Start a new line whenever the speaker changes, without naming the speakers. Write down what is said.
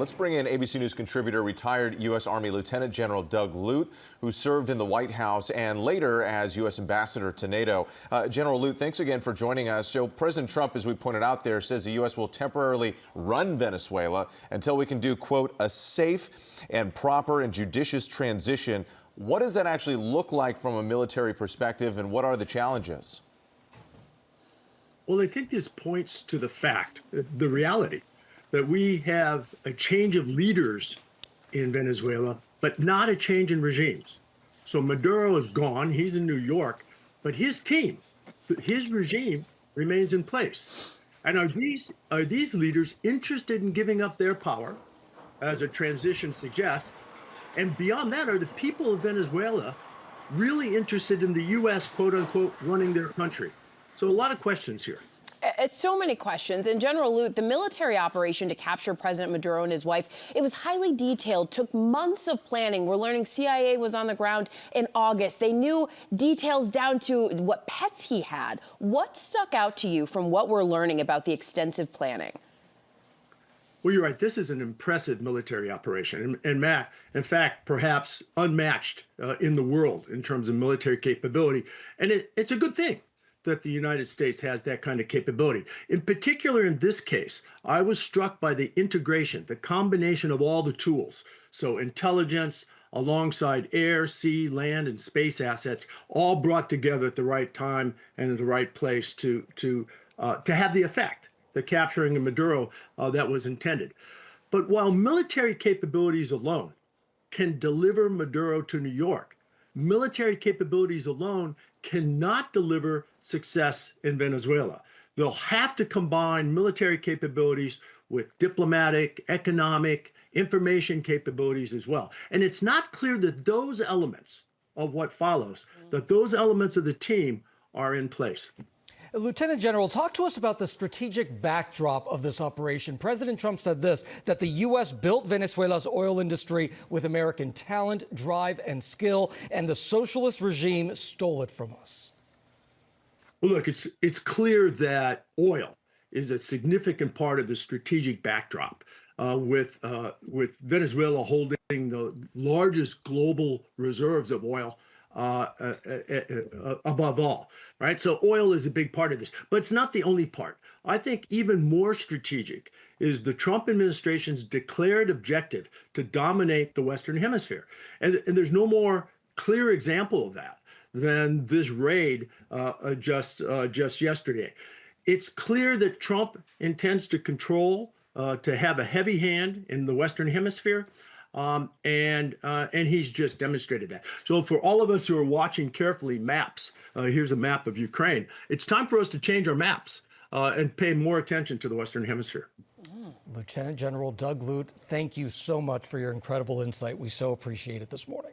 Let's bring in ABC News contributor, retired U.S. Army Lieutenant General Doug Lute, who served in the White House and later as U.S. Ambassador to NATO. General Lute, thanks again for joining us. So President Trump, as we pointed out there, says the U.S. will temporarily run Venezuela until we can do, quote, a safe and proper and judicious transition. What does that actually look like from a military perspective, and what are the challenges?
Well, I think this points to the fact, the reality, that we have a change of leaders in Venezuela, but not a change in regimes. So Maduro is gone, he's in New York, but his team, his regime remains in place. And are these leaders interested in giving up their power, as a transition suggests? And beyond that, are the people of Venezuela really interested in the U.S., quote unquote, running their country? So a lot of questions here.
So many questions. And General Lute, the military operation to capture President Maduro and his wife, it was highly detailed, took months of planning. We're learning CIA was on the ground in August. They knew details down to what pets he had. What stuck out to you from what we're learning about the extensive planning?
Well, you're right. This is an impressive military operation, and Matt, in fact, perhaps unmatched in the world in terms of military capability. And it's a good thing that the United States has that kind of capability. In particular, in this case, I was struck by the integration, the combination of all the tools. So intelligence alongside air, sea, land, and space assets, all brought together at the right time and in the right place to have the effect, the capturing of Maduro that was intended. But while military capabilities alone can deliver Maduro to New York, military capabilities alone cannot deliver success in Venezuela. They'll have to combine military capabilities with diplomatic, economic, information capabilities as well. And it's not clear that those elements of what follows, that those elements of the team are in place.
Lieutenant General, talk to us about the strategic backdrop of this operation. President Trump said this, that the U.S. built Venezuela's oil industry with American talent, drive, and skill, and the socialist regime stole it from us.
Well, look, it's clear that oil is a significant part of the strategic backdrop, with Venezuela holding the largest global reserves of oil above all, right? So oil is a big part of this, but it's not the only part. I think even more strategic is the Trump administration's declared objective to dominate the Western Hemisphere. And there's no more clear example of that than this raid just yesterday. It's clear that Trump intends to control, to have a heavy hand in the Western Hemisphere. And he's just demonstrated that. So for all of us who are watching carefully maps, here's a map of Ukraine. It's time for us to change our maps and pay more attention to the Western Hemisphere.
Lieutenant General Doug Lute, thank you so much for your incredible insight. We so appreciate it this morning.